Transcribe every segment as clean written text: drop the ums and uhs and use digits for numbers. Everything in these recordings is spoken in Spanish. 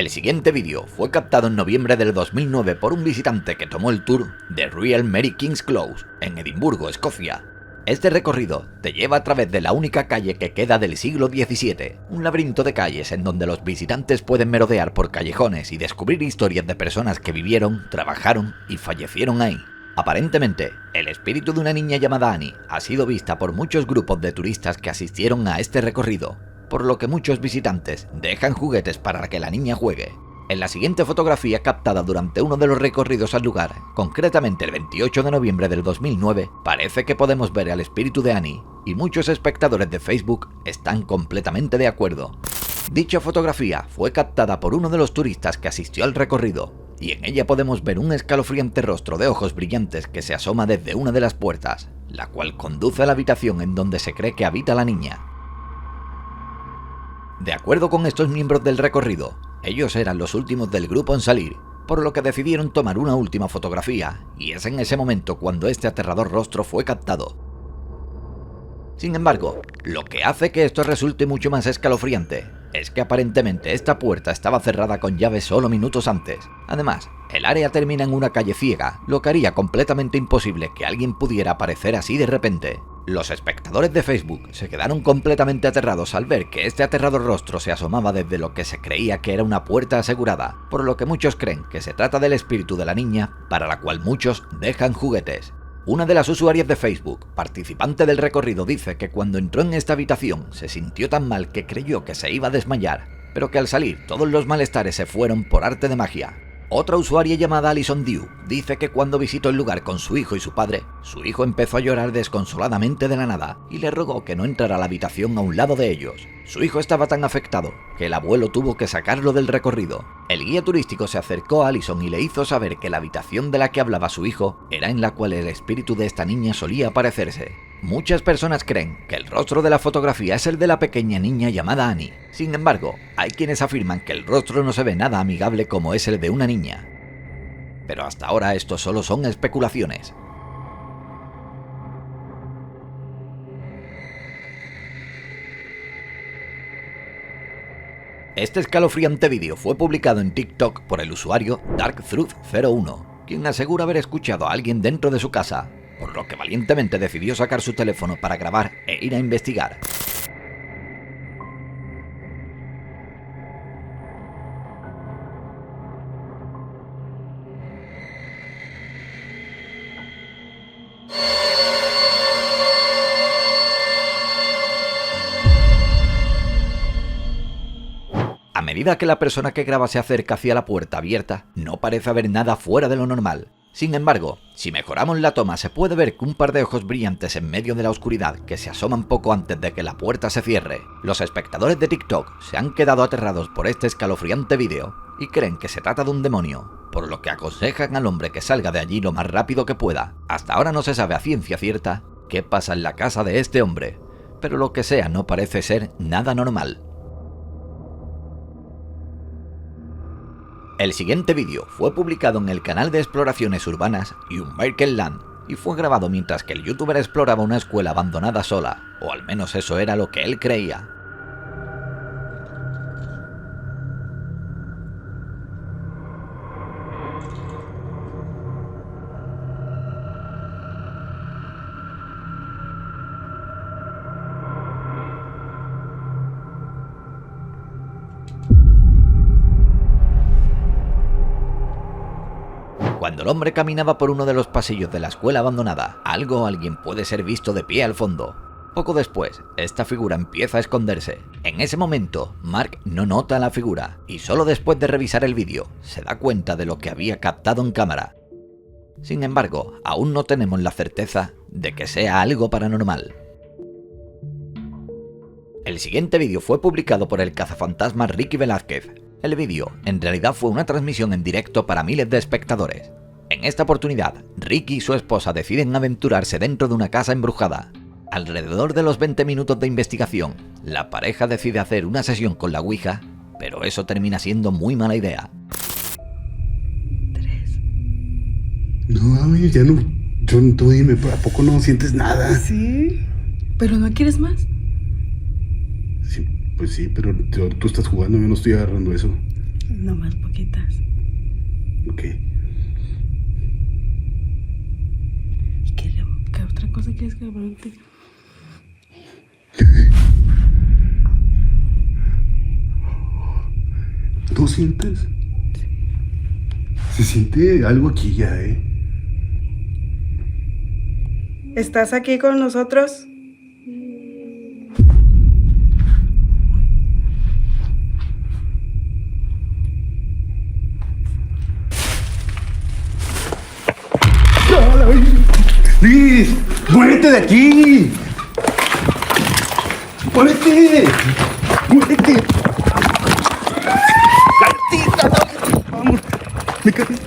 El siguiente vídeo fue captado en noviembre del 2009 por un visitante que tomó el tour de Royal Mary King's Close en Edimburgo, Escocia. Este recorrido te lleva a través de la única calle que queda del siglo XVII, un laberinto de calles en donde los visitantes pueden merodear por callejones y descubrir historias de personas que vivieron, trabajaron y fallecieron ahí. Aparentemente, el espíritu de una niña llamada Annie ha sido vista por muchos grupos de turistas que asistieron a este recorrido, por lo que muchos visitantes dejan juguetes para que la niña juegue. En la siguiente fotografía captada durante uno de los recorridos al lugar, concretamente el 28 de noviembre del 2009, parece que podemos ver al espíritu de Annie, y muchos espectadores de Facebook están completamente de acuerdo. Dicha fotografía fue captada por uno de los turistas que asistió al recorrido, y en ella podemos ver un escalofriante rostro de ojos brillantes que se asoma desde una de las puertas, la cual conduce a la habitación en donde se cree que habita la niña. De acuerdo con estos miembros del recorrido, ellos eran los últimos del grupo en salir, por lo que decidieron tomar una última fotografía, y es en ese momento cuando este aterrador rostro fue captado. Sin embargo, lo que hace que esto resulte mucho más escalofriante es que aparentemente esta puerta estaba cerrada con llave solo minutos antes. Además, el área termina en una calle ciega, lo que haría completamente imposible que alguien pudiera aparecer así de repente. Los espectadores de Facebook se quedaron completamente aterrados al ver que este aterrador rostro se asomaba desde lo que se creía que era una puerta asegurada, por lo que muchos creen que se trata del espíritu de la niña, para la cual muchos dejan juguetes. Una de las usuarias de Facebook, participante del recorrido, dice que cuando entró en esta habitación se sintió tan mal que creyó que se iba a desmayar, pero que al salir todos los malestares se fueron por arte de magia. Otra usuaria llamada Alison Dew dice que cuando visitó el lugar con su hijo y su padre, su hijo empezó a llorar desconsoladamente de la nada y le rogó que no entrara a la habitación a un lado de ellos. Su hijo estaba tan afectado que el abuelo tuvo que sacarlo del recorrido. El guía turístico se acercó a Alison y le hizo saber que la habitación de la que hablaba su hijo era en la cual el espíritu de esta niña solía aparecerse. Muchas personas creen que el rostro de la fotografía es el de la pequeña niña llamada Annie. Sin embargo, hay quienes afirman que el rostro no se ve nada amigable como es el de una niña. Pero hasta ahora esto solo son especulaciones. Este escalofriante vídeo fue publicado en TikTok por el usuario DarkTruth01, quien asegura haber escuchado a alguien dentro de su casa, por lo que valientemente decidió sacar su teléfono para grabar e ir a investigar. A medida que la persona que graba se acerca hacia la puerta abierta, no parece haber nada fuera de lo normal. Sin embargo, si mejoramos la toma se puede ver que un par de ojos brillantes en medio de la oscuridad que se asoman poco antes de que la puerta se cierre. Los espectadores de TikTok se han quedado aterrados por este escalofriante vídeo y creen que se trata de un demonio, por lo que aconsejan al hombre que salga de allí lo más rápido que pueda. Hasta ahora no se sabe a ciencia cierta qué pasa en la casa de este hombre, pero lo que sea no parece ser nada normal. El siguiente vídeo fue publicado en el canal de exploraciones urbanas Unbreaking Land y fue grabado mientras que el youtuber exploraba una escuela abandonada sola, o al menos eso era lo que él creía. Cuando el hombre caminaba por uno de los pasillos de la escuela abandonada, algo o alguien puede ser visto de pie al fondo. Poco después, esta figura empieza a esconderse. En ese momento, Mark no nota a la figura, y solo después de revisar el vídeo, se da cuenta de lo que había captado en cámara. Sin embargo, aún no tenemos la certeza de que sea algo paranormal. El siguiente vídeo fue publicado por el cazafantasmas Ricky Velázquez. El vídeo, en realidad, fue una transmisión en directo para miles de espectadores. En esta oportunidad, Ricky y su esposa deciden aventurarse dentro de una casa embrujada. Alrededor de los 20 minutos de investigación, la pareja decide hacer una sesión con la Ouija, pero eso termina siendo muy mala idea. 3. No, ya no. Tú dime, ¿a poco no sientes nada? Sí, pero ¿no quieres más? Sí, pues sí, pero tú estás jugando, yo no estoy agarrando eso. No más poquitas. Ok. ¿Y qué otra cosa quieres que le pregunte? ¿No sientes? Se siente algo aquí ya, ¿eh? ¿Estás aquí con nosotros? ¡Liz! ¡Muévete de aquí! ¡Muévete! ¡Muévete! ¡Vamos! ¡Me caes!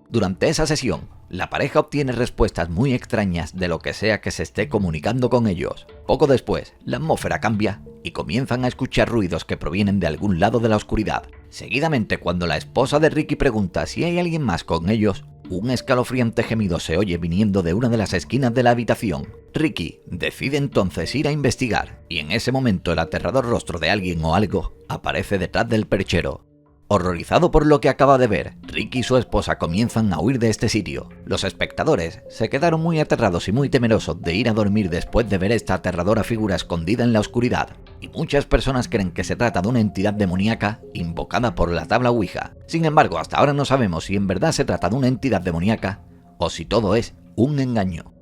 Durante esa sesión, la pareja obtiene respuestas muy extrañas de lo que sea que se esté comunicando con ellos. Poco después, la atmósfera cambia y comienzan a escuchar ruidos que provienen de algún lado de la oscuridad. Seguidamente, cuando la esposa de Ricky pregunta si hay alguien más con ellos, un escalofriante gemido se oye viniendo de una de las esquinas de la habitación. Ricky decide entonces ir a investigar, y en ese momento el aterrador rostro de alguien o algo aparece detrás del perchero. Horrorizado por lo que acaba de ver, Ricky y su esposa comienzan a huir de este sitio. Los espectadores se quedaron muy aterrados y muy temerosos de ir a dormir después de ver esta aterradora figura escondida en la oscuridad, y muchas personas creen que se trata de una entidad demoníaca invocada por la tabla Ouija. Sin embargo, hasta ahora no sabemos si en verdad se trata de una entidad demoníaca o si todo es un engaño.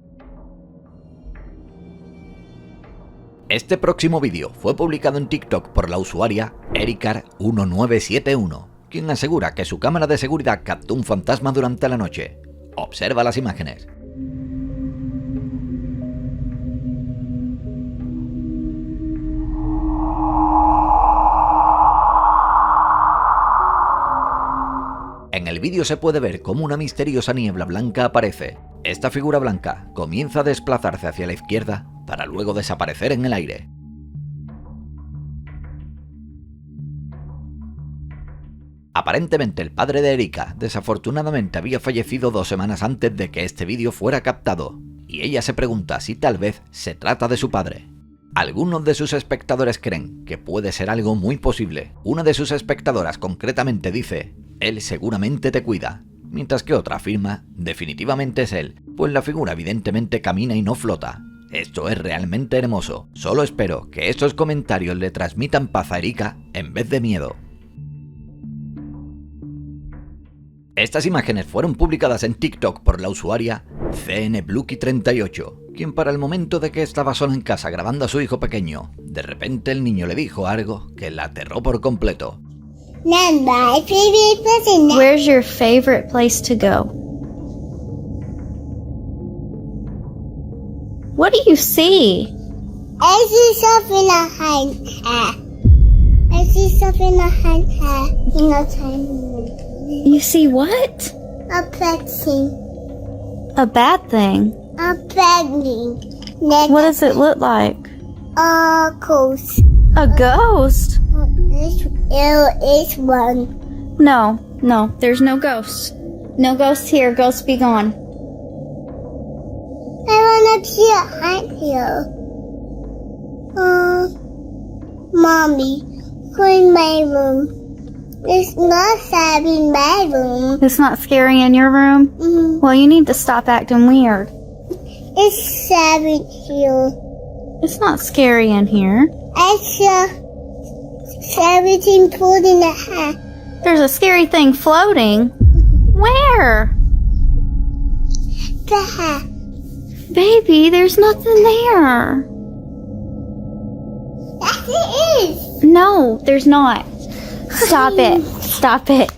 Este próximo vídeo fue publicado en TikTok por la usuaria Ericar1971, quien asegura que su cámara de seguridad captó un fantasma durante la noche. Observa las imágenes. En el vídeo se puede ver cómo una misteriosa niebla blanca aparece. Esta figura blanca comienza a desplazarse hacia la izquierda para luego desaparecer en el aire. Aparentemente el padre de Erika desafortunadamente había fallecido 2 semanas antes de que este vídeo fuera captado, y ella se pregunta si tal vez se trata de su padre. Algunos de sus espectadores creen que puede ser algo muy posible. Una de sus espectadoras concretamente dice: "Él seguramente te cuida", mientras que otra afirma: "Definitivamente es él, pues la figura evidentemente camina y no flota". Esto es realmente hermoso. Solo espero que estos comentarios le transmitan paz a Erika en vez de miedo. Estas imágenes fueron publicadas en TikTok por la usuaria CNBluky38, quien para el momento de que estaba sola en casa grabando a su hijo pequeño, de repente el niño le dijo algo que la aterró por completo. Where's your favorite place to go? What do you see? I see something behind her. I see something behind her. In a tiny You see what? a bad thing. A bad thing. A bad thing. What does it look like? A ghost. A ghost? It's one. No, there's no ghosts. No ghosts here. Ghosts be gone. I wanna see a hand here. Mommy, go in my room. It's not sad in my room. It's not scary in your room? Mm, Well, you need to stop acting weird. it's sad in here. It's not scary in here. I saw everything pulled in the hat. There's a scary thing floating. Where? The hat. Baby, there's nothing there. Yes, it is. No, there's not. Stop it. Stop it.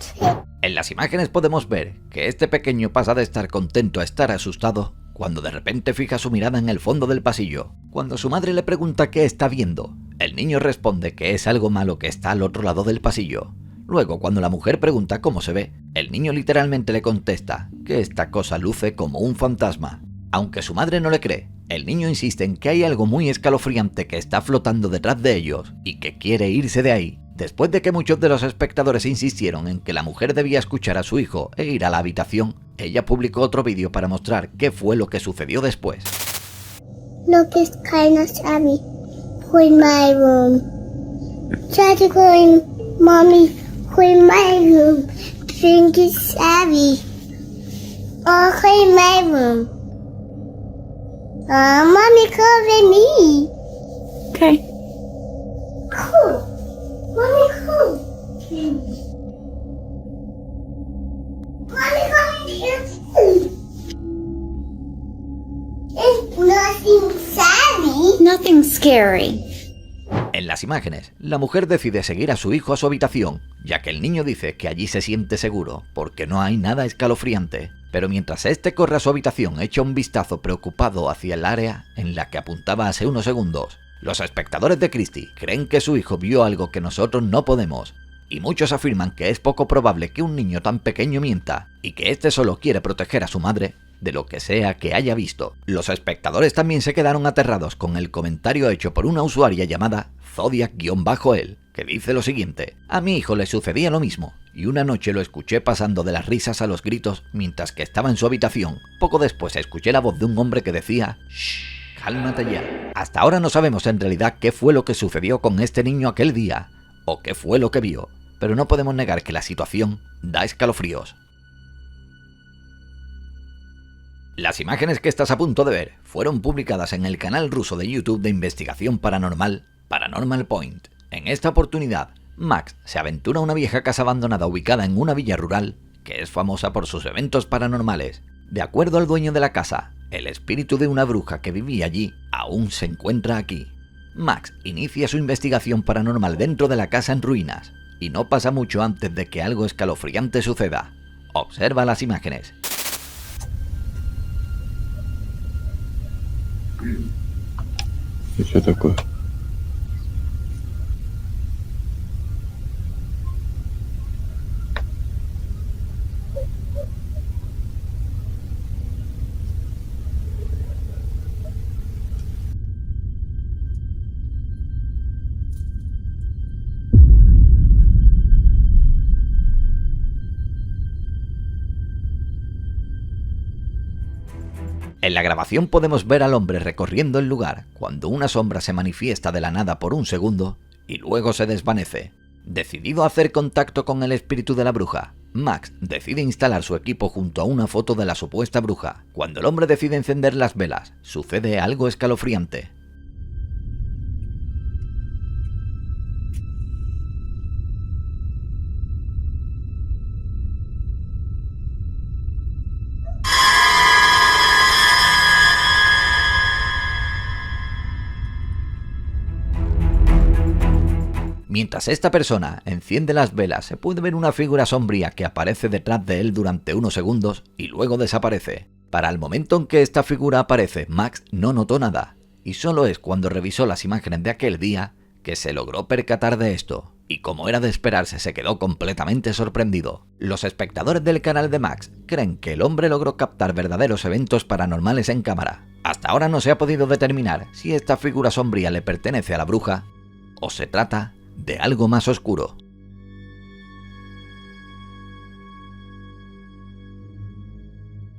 En las imágenes podemos ver que este pequeño pasa de estar contento a estar asustado cuando de repente fija su mirada en el fondo del pasillo. Cuando su madre le pregunta qué está viendo, el niño responde que es algo malo que está al otro lado del pasillo. Luego, cuando la mujer pregunta cómo se ve, el niño literalmente le contesta que esta cosa luce como un fantasma. Aunque su madre no le cree, el niño insiste en que hay algo muy escalofriante que está flotando detrás de ellos y que quiere irse de ahí. Después de que muchos de los espectadores insistieron en que la mujer debía escuchar a su hijo e ir a la habitación, ella publicó otro vídeo para mostrar qué fue lo que sucedió después. Look, it's kind of shabby. Go in my room. Try to go in, Mommy, clean my room. Drink is savvy. Oh, clean my room. Mommy, cover me. Okay. Cool. Mommy, cool. Mommy, come here too. It's nothing savvy. Nothing scary. En las imágenes, la mujer decide seguir a su hijo a su habitación, ya que el niño dice que allí se siente seguro, porque no hay nada escalofriante. Pero mientras este corre a su habitación, echa un vistazo preocupado hacia el área en la que apuntaba hace unos segundos. Los espectadores de Christie creen que su hijo vio algo que nosotros no podemos, y muchos afirman que es poco probable que un niño tan pequeño mienta, y que este solo quiere proteger a su madre de lo que sea que haya visto. Los espectadores también se quedaron aterrados con el comentario hecho por una usuaria llamada Zodiac-él, que dice lo siguiente: a mi hijo le sucedía lo mismo, y una noche lo escuché pasando de las risas a los gritos mientras que estaba en su habitación. Poco después escuché la voz de un hombre que decía: shh, cálmate ya. Hasta ahora no sabemos en realidad qué fue lo que sucedió con este niño aquel día, o qué fue lo que vio, pero no podemos negar que la situación da escalofríos. Las imágenes que estás a punto de ver fueron publicadas en el canal ruso de YouTube de investigación paranormal Paranormal Point. En esta oportunidad, Max se aventura a una vieja casa abandonada ubicada en una villa rural que es famosa por sus eventos paranormales. De acuerdo al dueño de la casa, el espíritu de una bruja que vivía allí aún se encuentra aquí. Max inicia su investigación paranormal dentro de la casa en ruinas, y no pasa mucho antes de que algo escalofriante suceda. Observa las imágenes. Что такое? En la grabación podemos ver al hombre recorriendo el lugar cuando una sombra se manifiesta de la nada por un segundo y luego se desvanece. Decidido a hacer contacto con el espíritu de la bruja, Max decide instalar su equipo junto a una foto de la supuesta bruja. Cuando el hombre decide encender las velas, sucede algo escalofriante. Mientras esta persona enciende las velas, se puede ver una figura sombría que aparece detrás de él durante unos segundos y luego desaparece. Para el momento en que esta figura aparece, Max no notó nada, y solo es cuando revisó las imágenes de aquel día que se logró percatar de esto, y como era de esperarse se quedó completamente sorprendido. Los espectadores del canal de Max creen que el hombre logró captar verdaderos eventos paranormales en cámara. Hasta ahora no se ha podido determinar si esta figura sombría le pertenece a la bruja o se trata de algo más oscuro.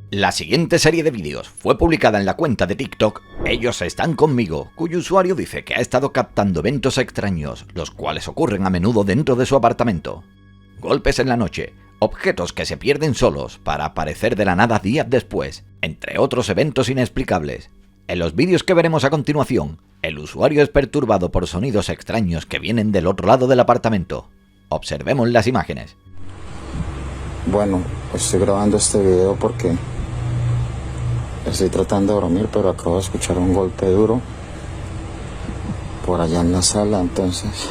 La siguiente serie de vídeos fue publicada en la cuenta de TikTok Ellos Están Conmigo, cuyo usuario dice que ha estado captando eventos extraños, los cuales ocurren a menudo dentro de su apartamento. Golpes en la noche, objetos que se pierden solos para aparecer de la nada días después, entre otros eventos inexplicables. En los vídeos que veremos a continuación, el usuario es perturbado por sonidos extraños que vienen del otro lado del apartamento. Observemos las imágenes. Bueno, estoy grabando este video porque estoy tratando de dormir, pero acabo de escuchar un golpe duro por allá en la sala, entonces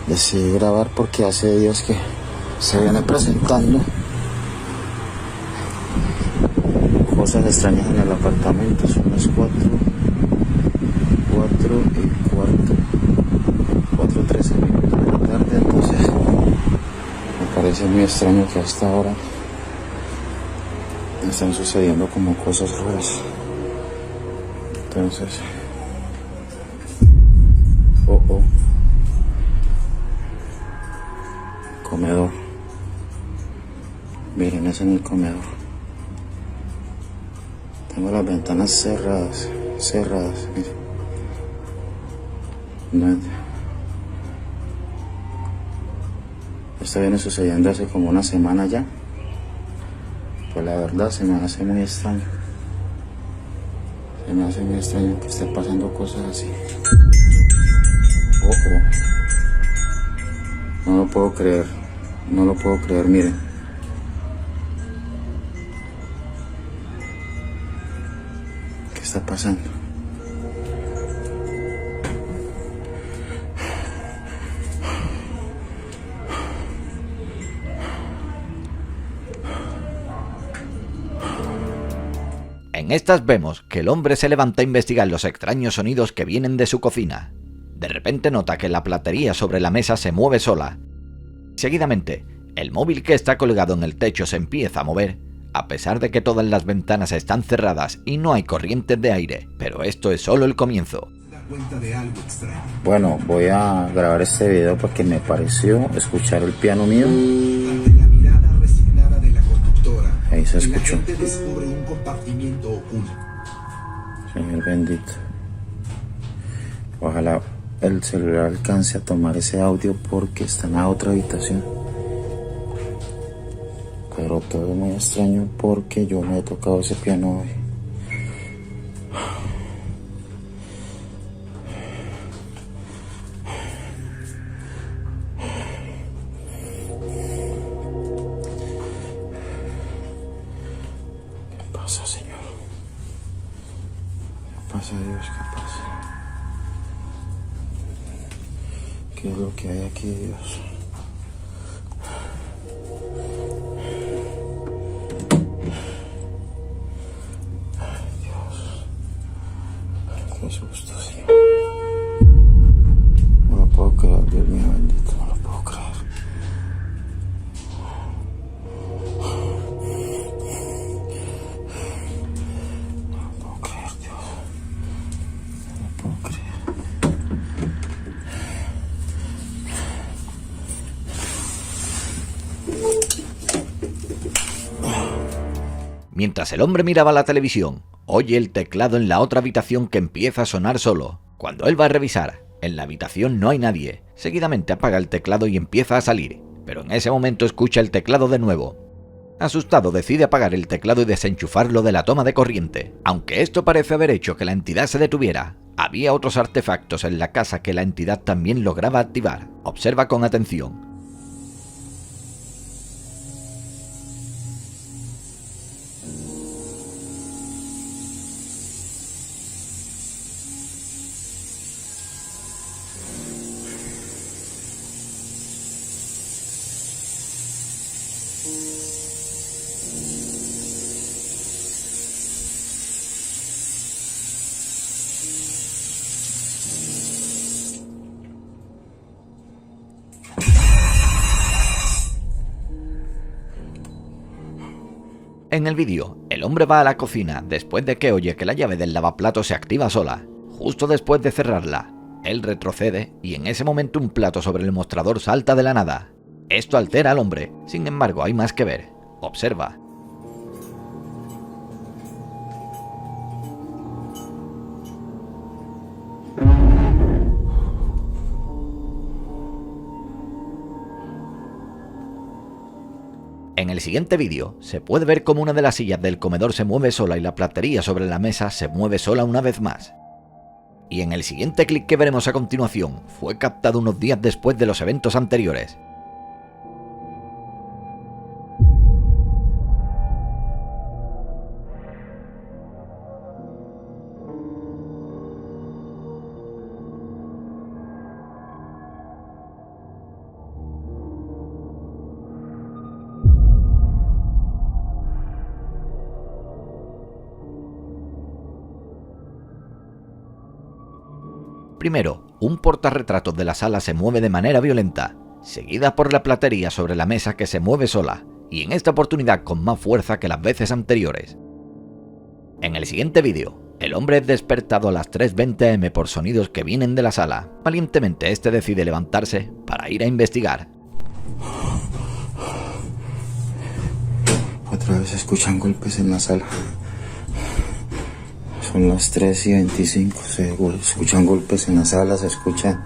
decidí grabar porque hace días que se viene presentando cosas extrañas en el apartamento. Son las 4:13 minutos de la tarde, entonces me parece muy extraño que hasta ahora están sucediendo como cosas raras. Entonces, comedor. Miren, es en el comedor. Tengo las ventanas cerradas, miren. Esto viene sucediendo hace como una semana ya. Pues la verdad se me hace muy extraño. Se me hace muy extraño que esté pasando cosas así. No lo puedo creer. No lo puedo creer, miren. ¿Qué está pasando? En estas vemos que el hombre se levanta a investigar los extraños sonidos que vienen de su cocina. De repente nota que la platería sobre la mesa se mueve sola. Seguidamente, el móvil que está colgado en el techo se empieza a mover, a pesar de que todas las ventanas están cerradas y no hay corrientes de aire, pero esto es solo el comienzo. Bueno, voy a grabar este video porque me pareció escuchar el piano mío. Ahí se escuchó. Señor bendito. Ojalá el celular alcance a tomar ese audio porque está en la otra habitación. Pero todo es muy extraño porque yo no he tocado ese piano hoy. ¿Qué pasa, Señor? ¿Qué pasa, Dios? ¿Qué pasa? ¿Qué es lo que hay aquí, Dios? Qué susto, Señor. No lo puedo creer, Dios mío bendito, no lo puedo creer. No lo puedo creer, Dios. No lo puedo creer. Mientras el hombre miraba la televisión, oye el teclado en la otra habitación que empieza a sonar solo. Cuando él va a revisar, en la habitación no hay nadie. Seguidamente apaga el teclado y empieza a salir, pero en ese momento escucha el teclado de nuevo. Asustado decide apagar el teclado y desenchufarlo de la toma de corriente. Aunque esto parece haber hecho que la entidad se detuviera, había otros artefactos en la casa que la entidad también lograba activar. Observa con atención. En el vídeo, el hombre va a la cocina después de que oye que la llave del lavaplatos se activa sola. Justo después de cerrarla, él retrocede y en ese momento un plato sobre el mostrador salta de la nada. Esto altera al hombre, sin embargo hay más que ver. Observa. En el siguiente vídeo, se puede ver cómo una de las sillas del comedor se mueve sola y la platería sobre la mesa se mueve sola una vez más. Y en el siguiente clip que veremos a continuación, fue captado unos días después de los eventos anteriores. Primero, un portarretratos de la sala se mueve de manera violenta, seguida por la platería sobre la mesa que se mueve sola, y en esta oportunidad con más fuerza que las veces anteriores. En el siguiente vídeo, el hombre es despertado a las 3:20 am por sonidos que vienen de la sala. Valientemente este decide levantarse para ir a investigar. Otra vez se escuchan golpes en la sala. Son las 3:25, se escuchan golpes en la sala, se escuchan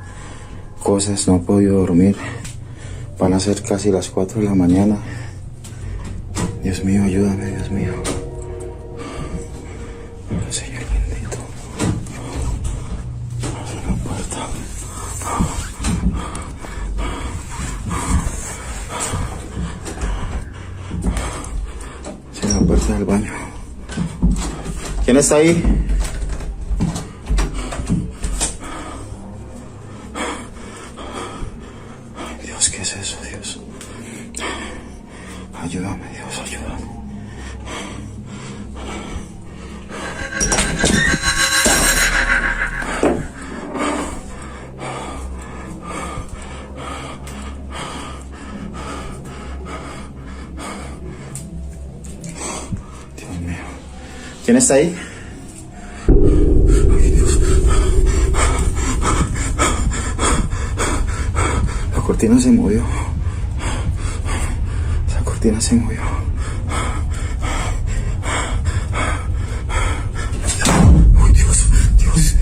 cosas, no he podido dormir. Van a ser casi las 4 de la mañana. Dios mío, ayúdame, Dios mío. Señor bendito. Abre la puerta. Cierra la puerta del baño. ¿Quién está ahí? Dios, ¿qué es eso, Dios? Ayúdame, Dios, ayúdame. Dios mío. ¿Quién está ahí? Ay, Dios. La cortina se movió. La cortina se movió. Ay, Dios, Dios.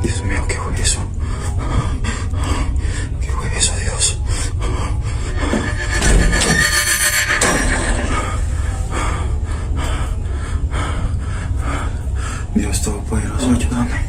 Dios mío, ¿qué fue eso? ¿Qué fue eso, Dios? Dios Todopoderoso, ayúdame.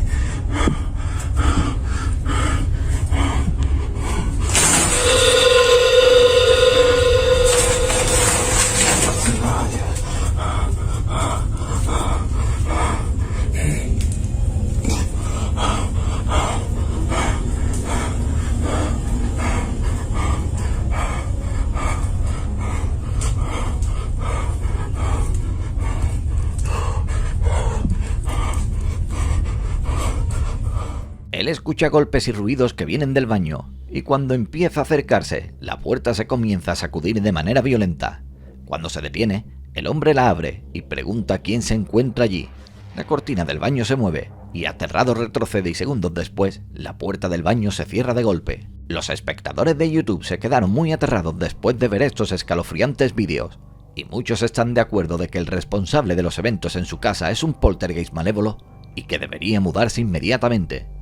Él escucha golpes y ruidos que vienen del baño, y cuando empieza a acercarse, la puerta se comienza a sacudir de manera violenta. Cuando se detiene, el hombre la abre y pregunta quién se encuentra allí. La cortina del baño se mueve, y aterrado retrocede y segundos después, la puerta del baño se cierra de golpe. Los espectadores de YouTube se quedaron muy aterrados después de ver estos escalofriantes vídeos, y muchos están de acuerdo de que el responsable de los eventos en su casa es un poltergeist malévolo y que debería mudarse inmediatamente.